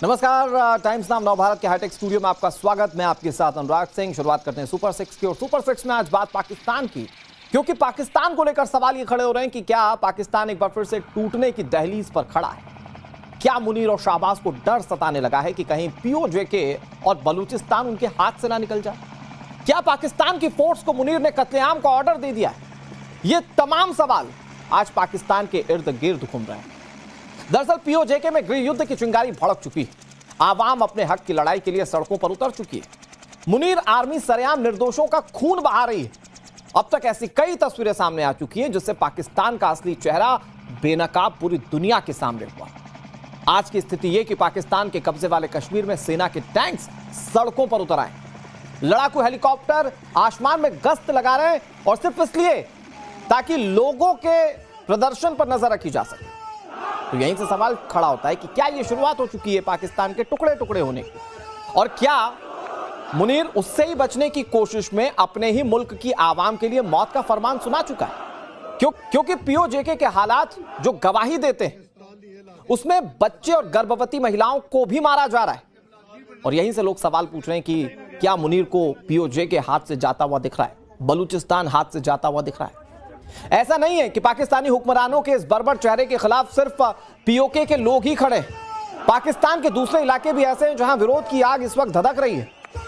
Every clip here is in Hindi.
नमस्कार, टाइम्स नाम नवभारत के हाईटेक स्टूडियो में आपका स्वागत। मैं आपके साथ अनुराग सिंह। शुरुआत करते हैं सुपर 6 की। और सुपर 6 में आज बात पाकिस्तान की, क्योंकि पाकिस्तान को लेकर सवाल ये खड़े हो रहे हैं कि क्या पाकिस्तान एक बार फिर से टूटने की दहलीज पर खड़ा है। क्या मुनीर और शाहबाज को डर सताने लगा है कि कहीं पीओजे और बलूचिस्तान उनके हाथ से ना निकल जाए। क्या पाकिस्तान की फोर्स को मुनीर ने कत्लेआम का ऑर्डर दे दिया है। ये तमाम सवाल आज पाकिस्तान के इर्द गिर्द घूम रहे हैं। दरअसल पीओजे में गृह युद्ध की चिंगारी भड़क चुकी है। आवाम अपने हक की लड़ाई के लिए सड़कों पर उतर चुकी है। मुनीर आर्मी सरेआम निर्दोषों का खून बहा रही है। अब तक ऐसी कई तस्वीरें सामने आ चुकी हैं जिससे पाकिस्तान का असली चेहरा बेनकाब पूरी दुनिया के सामने हुआ। आज की स्थिति यह कि पाकिस्तान के कब्जे वाले कश्मीर में सेना के टैंक्स सड़कों पर उतर आए, लड़ाकू हेलीकॉप्टर आसमान में गश्त लगा रहे हैं, और सिर्फ इसलिए ताकि लोगों के प्रदर्शन पर नजर रखी जा सके। तो यहीं से सवाल खड़ा होता है कि क्या यह शुरुआत हो चुकी है पाकिस्तान के टुकड़े टुकड़े होने की, और क्या मुनीर उससे ही बचने की कोशिश में अपने ही मुल्क की आवाम के लिए मौत का फरमान सुना चुका है। क्योंकि पीओजे के हालात जो गवाही देते हैं उसमें बच्चे और गर्भवती महिलाओं को भी मारा जा रहा है। और यहीं से लोग सवाल पूछ रहे हैं कि क्या मुनीर को पीओजे के हाथ से जाता हुआ दिख रहा है, बलूचिस्तान हाथ से जाता हुआ दिख रहा है। ऐसा नहीं है कि पाकिस्तानी हुक्मरानों के इस बर्बर चेहरे के खिलाफ सिर्फ पीओके के लोग ही खड़े हैं। पाकिस्तान के दूसरे इलाके भी ऐसे हैं जहां विरोध की आग इस वक्त धधक रही है।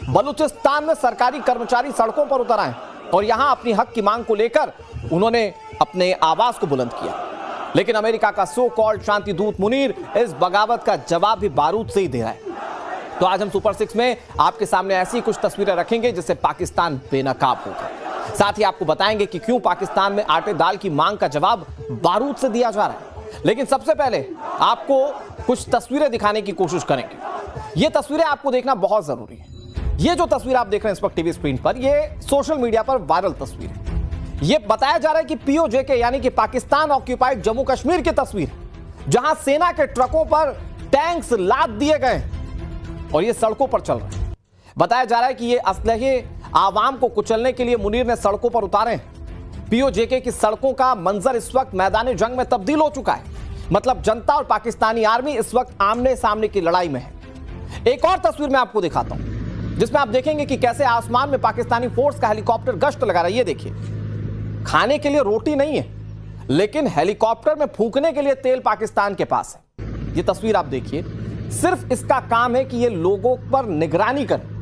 बलूचिस्तान में सरकारी कर्मचारी सड़कों पर उतर आए और यहां अपनी हक की मांग को लेकर उन्होंने अपने आवाज को बुलंद किया। लेकिन अमेरिका का सो कॉल्ड शांति दूत मुनीर इस बगावत का जवाब भी बारूद से ही दे रहा है। तो आज हम सुपर 6 में आपके सामने ऐसी कुछ तस्वीरें रखेंगे जिससे पाकिस्तान बेनकाब होगा। साथ ही आपको बताएंगे कि क्यों पाकिस्तान में आटे दाल की मांग का जवाब बारूद से दिया जा रहा है। लेकिन सबसे पहले आपको कुछ तस्वीरें दिखाने की कोशिश करेंगे। ये तस्वीरें आपको देखना बहुत जरूरी है। ये जो तस्वीर आप देख रहे हैं इस वक्त टीवी स्क्रीन पर, ये सोशल मीडिया पर वायरल तस्वीर है। ये बताया जा रहा है कि पीओजे यानी कि पाकिस्तान ऑक्यूपाइड जम्मू कश्मीर की तस्वीर, जहां सेना के ट्रकों पर टैंक्स लाद दिए गए और ये सड़कों पर चल रहे हैं। बताया जा रहा है कि ये असलहे आवाम को कुचलने के लिए मुनीर ने सड़कों पर उतारे हैं। पीओजे की सड़कों का मंजर इस वक्त मैदानी जंग में तब्दील हो चुका है। मतलब जनता और पाकिस्तानी आर्मी इस वक्त आमने सामने की लड़ाई में है। एक और तस्वीर मैं आपको दिखाता हूं जिसमें आप देखेंगे कि कैसे आसमान में पाकिस्तानी फोर्स का हेलीकॉप्टर गश्त लगा रहा है। ये देखिए, खाने के लिए रोटी नहीं है, लेकिन हेलीकॉप्टर में फूंकने के लिए तेल पाकिस्तान के पास है। ये तस्वीर आप देखिए, सिर्फ इसका काम है कि ये लोगों पर निगरानी करे,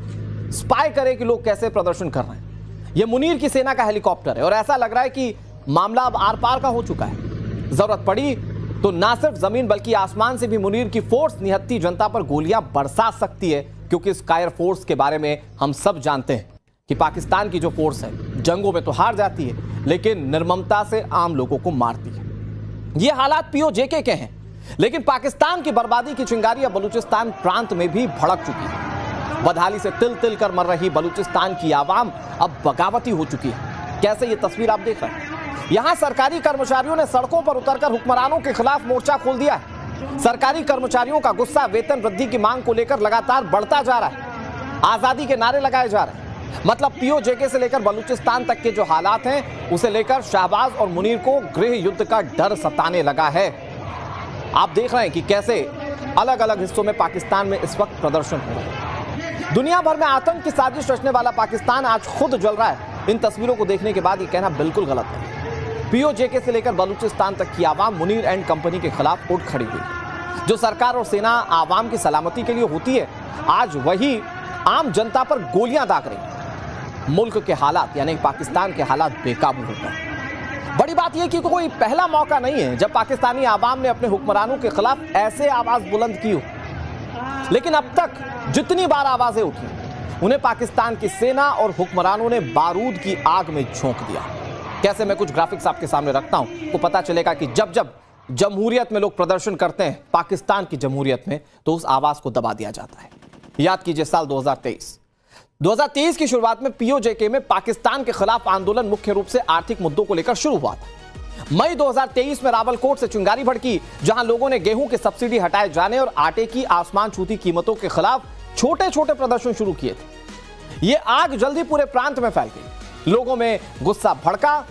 स्पाई करे कि लोग कैसे प्रदर्शन कर रहे हैं। यह मुनीर की सेना का हेलीकॉप्टर है और ऐसा लग रहा है कि मामला अब आर पार का हो चुका है। जरूरत पड़ी तो ना सिर्फ जमीन बल्कि आसमान से भी मुनीर की फोर्स निहत्ती जनता पर गोलियां बरसा सकती है। क्योंकि इस कायर फोर्स के बारे में हम सब जानते हैं कि पाकिस्तान की जो फोर्स है जंगों में तो हार जाती है, लेकिन निर्ममता से आम लोगों को मारती है। ये हालात पीओजे के हैं, लेकिन पाकिस्तान की बर्बादी की चिंगारी अब बलूचिस्तान प्रांत में भी भड़क चुकी है। बदहाली से तिल तिल कर मर रही बलूचिस्तान की आवाम अब बगावती हो चुकी है। कैसे ये तस्वीर आप देख रहे हैं। यहां सरकारी कर्मचारियों ने सड़कों पर उतरकर हुक्मरानों के खिलाफ मोर्चा खोल दिया है। सरकारी कर्मचारियों का गुस्सा वेतन वृद्धि की मांग को लेकर लगातार बढ़ता जा रहा है। आजादी के नारे लगाए जा रहे हैं। मतलब पीओजे से लेकर बलूचिस्तान तक के जो हालात हैं उसे लेकर शाहबाज और मुनीर को गृह युद्ध का डर सताने लगा है। आप देख रहे हैं कि कैसे अलग अलग हिस्सों में पाकिस्तान में इस वक्त प्रदर्शन हो रहा है। दुनिया भर में आतंक की साजिश रचने वाला पाकिस्तान आज खुद जल रहा है। इन तस्वीरों को देखने के बाद ये कहना बिल्कुल गलत है। पीओजे से लेकर बलूचिस्तान तक की आवाम मुनीर एंड कंपनी के खिलाफ उठ खड़ी हुई है। जो सरकार और सेना आवाम की सलामती के लिए होती है, आज वही आम जनता पर गोलियां दाग रही है। मुल्क के हालात यानी पाकिस्तान के हालात बेकाबू हो गए। बड़ी बात यह कि कोई पहला मौका नहीं है जब पाकिस्तानी आवाम ने अपने हुक्मरानों के खिलाफ ऐसे आवाज बुलंद की हो। लेकिन अब तक जितनी बार आवाजें उठी, उन्हें पाकिस्तान की सेना और हुक्मरानों ने बारूद की आग में झोंक दिया। कैसे, मैं कुछ ग्राफिक्स आपके सामने रखता हूं तो पता चलेगा कि जब जब जमहूरियत में लोग प्रदर्शन करते हैं, पाकिस्तान की जमहूरियत में, तो उस आवाज को दबा दिया जाता है। याद कीजिए साल 2023 की शुरुआत में पीओजे में पाकिस्तान के खिलाफ आंदोलन मुख्य रूप से आर्थिक मुद्दों को लेकर शुरू हुआ था। मई 2023 में रावलकोट से चिंगारी भड़की, जहां लोगों ने गेहूं की सब्सिडी हटाए जाने और आटे की आसमान छूती कीमतों के खिलाफ छोटे छोटे प्रदर्शन शुरू किए थे। यह आग जल्दी पूरे प्रांत में फैल गई। लोगों में गुस्सा भड़का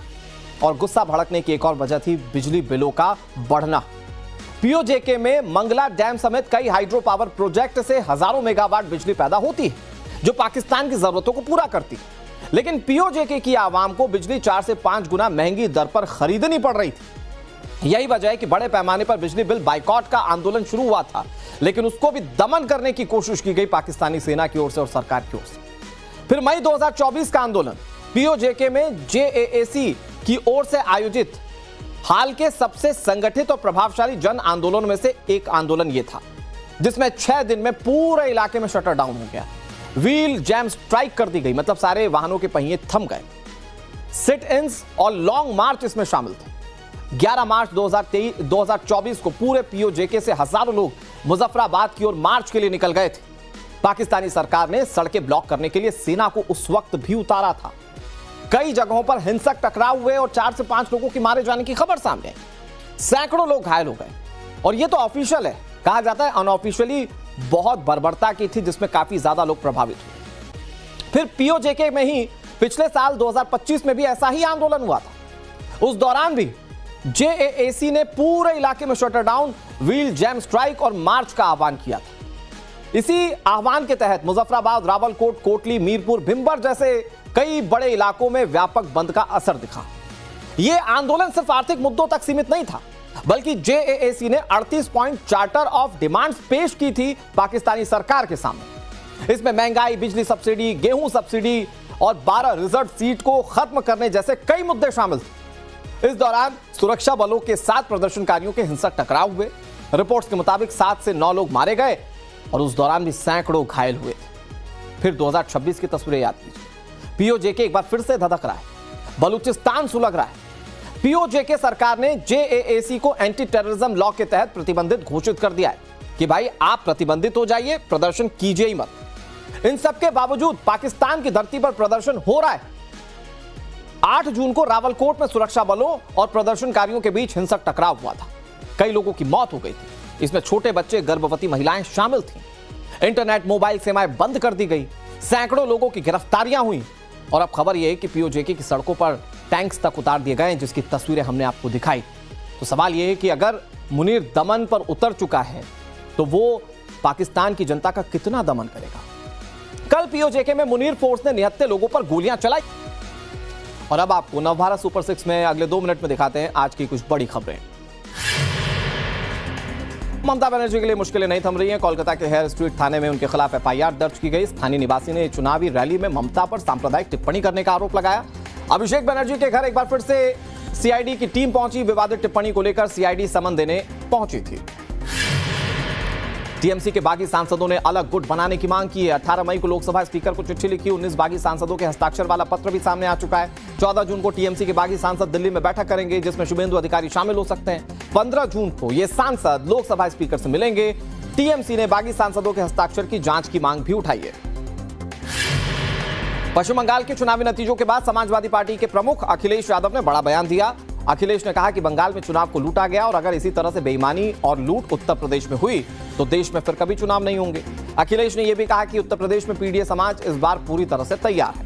और गुस्सा भड़कने की एक और वजह थी बिजली बिलों का बढ़ना। पीओजेके में मंगला डैम समेत कई हाइड्रो पावर प्रोजेक्ट से हजारों मेगावाट बिजली पैदा होती है, जो पाकिस्तान की जरूरतों को पूरा करती है। लेकिन पीओजेके की आवाम को बिजली 4 से 5 गुना महंगी दर पर खरीदनी पड़ रही थी। यही वजह है कि बड़े पैमाने पर बिजली बिल बाइकॉट का आंदोलन शुरू हुआ था, लेकिन उसको भी दमन करने की कोशिश की गई पाकिस्तानी सेना की ओर से और सरकार की ओर से। फिर मई 2024 का आंदोलन पीओजेके में जेएएसी की ओर से आयोजित हाल के सबसे संगठित और प्रभावशाली जन आंदोलन में से एक आंदोलन यह था, जिसमें 6 दिन में पूरे इलाके में शटर डाउन हो गया। व्हील जैम स्ट्राइक कर दी गई, मतलब सारे वाहनों के पहिए थम गए। सिट इन्स और लॉन्ग मार्च इसमें शामिल थे। 11 मार्च 2024 को पूरे पीओजेके से हजारों लोग मुजफ्फराबाद की ओर मार्च के लिए निकल गए थे। पाकिस्तानी सरकार ने सड़कें ब्लॉक करने के लिए सेना को उस वक्त भी उतारा था। कई जगहों पर हिंसक टकराव हुए और 4 से 5 लोगों की मारे जाने की खबर सामने आई। सैकड़ों लोग घायल हो गए। और यह तो ऑफिशियल है, कहा जाता है अनऑफिशियली बहुत बर्बरता की थी, जिसमें काफी ज्यादा लोग प्रभावित हुए। फिर पीओजेके में ही पिछले साल 2025 में भी ऐसा ही आंदोलन हुआ था। उस दौरान भी जेएएसी ने पूरे इलाके में shutter down, wheel jam strike और मार्च का आह्वान किया था। इसी आह्वान के तहत मुजफ्फराबाद, रावलकोट, कोटली, मीरपुर, भिंबर जैसे कई बड़े इलाकों में व्यापक बंद का असर दिखा। यह आंदोलन सिर्फ आर्थिक मुद्दों तक सीमित नहीं था, बल्कि जेएएसी ने 38 पॉइंट चार्टर ऑफ डिमांड्स पेश की थी पाकिस्तानी सरकार के सामने। इसमें महंगाई, बिजली सब्सिडी, गेहूं सब्सिडी और 12 रिजर्व सीट को खत्म करने जैसे कई मुद्दे शामिल थे। इस दौरान सुरक्षा बलों के साथ प्रदर्शनकारियों के हिंसक टकराव हुए। रिपोर्ट्स के मुताबिक 7 से 9 लोग मारे गए और उस दौरान भी सैकड़ों घायल हुए थे। फिर 2026 की तस्वीरें याद कीजिए। पीओजेके एक बार फिर से धधक रहा है, बलूचिस्तान सुलग रहा है। पीओजेके सरकार ने जेएएसी को एंटी टेररिज्म लॉ के तहत प्रतिबंधित घोषित कर दिया है कि भाई आप प्रतिबंधित हो जाइए, प्रदर्शन कीजिए ही मत। इन सब के बावजूद पाकिस्तान की धरती पर प्रदर्शन हो रहा है। 8 जून को रावलकोट में सुरक्षा बलों और प्रदर्शनकारियों के बीच हिंसक टकराव हुआ था। कई लोगों की मौत हो गई थी। इसमें छोटे बच्चे, गर्भवती महिलाएं शामिल थीं। इंटरनेट, मोबाइल सेवाएं बंद कर दी गई। सैकड़ों लोगों की गिरफ्तारियां हुई और अब खबर यह है कि पीओजेके की सड़कों पर टैंक्स तक उतार दिए गए, जिसकी तस्वीरें हमने आपको दिखाई। तो सवाल यह है कि अगर मुनीर दमन पर उतर चुका है तो वो पाकिस्तान की जनता का कितना दमन करेगा। कल पीओजेके में मुनीर फोर्स ने निहत्थे लोगों पर गोलियां चलाई। और अब आपको नवभारत सुपर 6 में अगले 2 मिनट में दिखाते हैं आज की कुछ बड़ी खबरें। ममता बनर्जी के लिए मुश्किलें नहीं थम रही हैं। कोलकाता के हेयर स्ट्रीट थाने में उनके खिलाफ एफआईआर दर्ज की गई। स्थानीय निवासी ने चुनावी रैली में ममता पर सांप्रदायिक टिप्पणी करने का आरोप लगाया। अभिषेक बनर्जी के घर एक बार फिर से सीआईडी की टीम पहुंची। विवादित टिप्पणी को लेकर सीआईडी समन देने पहुंची थी। टीएमसी के बागी सांसदों ने अलग गुट बनाने की मांग की है। 18 मई को लोकसभा स्पीकर को चिट्ठी लिखी। 19 बागी सांसदों के हस्ताक्षर वाला पत्र भी सामने आ चुका है। 14 जून को टीएमसी के बागी सांसद दिल्ली में बैठक करेंगे, जिसमें शुभेंदु अधिकारी शामिल हो सकते हैं। 15 जून को ये सांसद लोकसभा स्पीकर से मिलेंगे। टीएमसी ने बागी सांसदों के हस्ताक्षर की जांच की मांग भी उठाई है। पश्चिम बंगाल के चुनावी नतीजों के बाद समाजवादी पार्टी के प्रमुख अखिलेश यादव ने बड़ा बयान दिया। अखिलेश ने कहा कि बंगाल में चुनाव को लूटा गया और अगर इसी तरह से बेईमानी और लूट उत्तर प्रदेश में हुई तो देश में फिर कभी चुनाव नहीं होंगे। अखिलेश ने यह भी कहा कि उत्तर प्रदेश में पीडीए समाज इस बार पूरी तरह से तैयार है।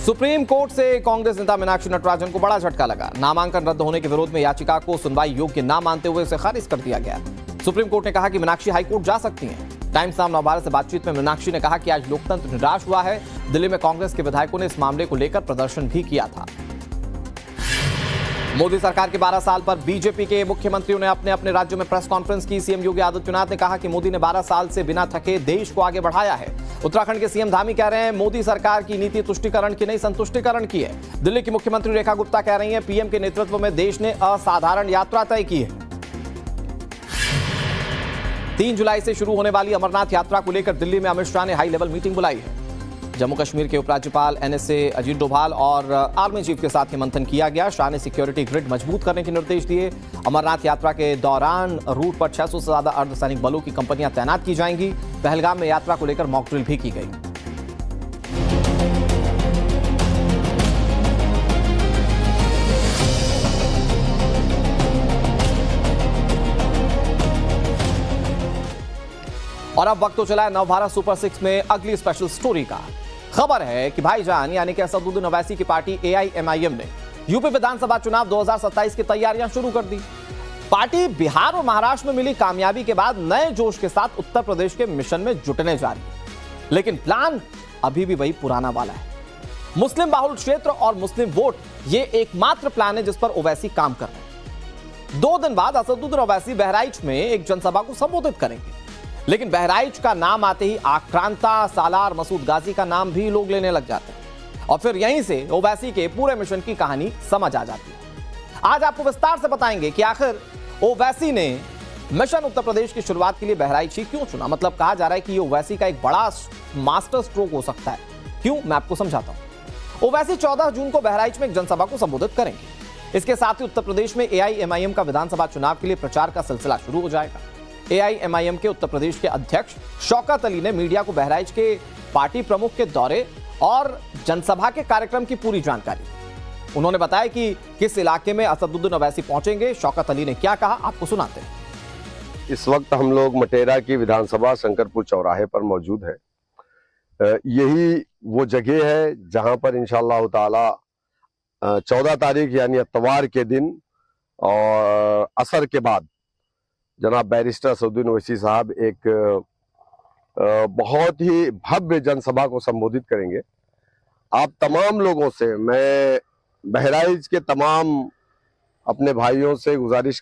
सुप्रीम कोर्ट से कांग्रेस नेता मीनाक्षी नटराजन को बड़ा झटका लगा। नामांकन रद्द होने के विरोध में याचिका को सुनवाई योग्य न मानते हुए उसे खारिज कर दिया गया। सुप्रीम कोर्ट ने कहा कि मीनाक्षी हाईकोर्ट जा सकती हैं। टाइम्स नाम नवभारत से बातचीत में मीनाक्षी ने कहा कि आज लोकतंत्र निराश हुआ है। दिल्ली में कांग्रेस के विधायकों ने इस मामले को लेकर प्रदर्शन भी किया था। मोदी सरकार के 12 साल पर बीजेपी के मुख्यमंत्रियों ने अपने अपने राज्यों में प्रेस कॉन्फ्रेंस की। सीएम योगी आदित्यनाथ ने कहा कि मोदी ने 12 साल से बिना थके देश को आगे बढ़ाया है। उत्तराखंड के सीएम धामी कह रहे हैं मोदी सरकार की नीति तुष्टीकरण की नहीं संतुष्टीकरण की है। दिल्ली की मुख्यमंत्री रेखा गुप्ता कह रही हैं पीएम के नेतृत्व में देश ने असाधारण यात्रा तय की है। 3 जुलाई से शुरू होने वाली अमरनाथ यात्रा को लेकर दिल्ली में अमित शाह ने हाई लेवल मीटिंग बुलाई है। जम्मू कश्मीर के उपराज्यपाल एनएसए अजीत डोभाल और आर्मी चीफ के साथ मंथन किया गया। शाह ने सिक्योरिटी ग्रिड मजबूत करने के निर्देश दिए। अमरनाथ यात्रा के दौरान रूट पर 600 से ज्यादा अर्धसैनिक बलों की कंपनियां तैनात की जाएंगी। पहलगाम में यात्रा को लेकर मॉक ड्रिल भी की गई। और अब वक्त तो चला है नवभारत सुपर 6 में अगली स्पेशल स्टोरी का। खबर है कि भाईजान यानी कि असदुद्दीन ओवैसी की पार्टी एआईएमआईएम ने यूपी विधानसभा चुनाव 2027 की तैयारियां शुरू कर दी। पार्टी बिहार और महाराष्ट्र में मिली कामयाबी के बाद नए जोश के साथ उत्तर प्रदेश के मिशन में जुटने जा रही है, लेकिन प्लान अभी भी वही पुराना वाला है। मुस्लिम बाहुल क्षेत्र और मुस्लिम वोट, ये एकमात्र प्लान है जिस पर ओवैसी काम कर रहे हैं। 2 दिन बाद असदुद्दीन ओवैसी बहराइच में एक जनसभा को संबोधित करेंगे, लेकिन बहराइच का नाम आते ही आक्रांता, सालार, मसूद गाजी का नाम भी लोग लेने लग जाते हैं और फिर यहीं से ओवैसी के पूरे मिशन की कहानी समझ आ जाती है। आज आपको विस्तार से बताएंगे कि आखिर ओवैसी ने मिशन उत्तर प्रदेश की शुरुआत के लिए बहराइच ही क्यों चुना। मतलब कहा जा रहा है कि ये ओवैसी का एक बड़ा मास्टर स्ट्रोक हो सकता है। क्यों, मैं आपको समझाता हूं। ओवैसी 14 जून को बहराइच में एक जनसभा को संबोधित करेंगे। इसके साथ ही उत्तर प्रदेश में एआईएमआईएम का विधानसभा चुनाव के लिए प्रचार का सिलसिला शुरू हो जाएगा। एआईएमआईएम के उत्तर प्रदेश के अध्यक्ष शौकत अली ने मीडिया को बहराइच के पार्टी प्रमुख के दौरे और जनसभा के कार्यक्रम की पूरी जानकारी। उन्होंने बताया कि किस इलाके में असदुद्दीन ओवैसी पहुंचेंगे। शौकत अली ने क्या कहा, आपको सुनाते हैं। इस वक्त हम लोग मटेरा की विधानसभा शंकरपुर चौराहे पर मौजूद है। यही वो जगह है जहां पर इंशाअल्लाह ताला 14 तारीख यानी इतवार के दिन और असर के बाद जनाब बैरिस्टर असदुद्दीन ओवैसी साहब एक बहुत ही भव्य जनसभा को संबोधित करेंगे। आप तमाम लोगों से, मैं बहराइच के तमाम अपने भाइयों से गुजारिश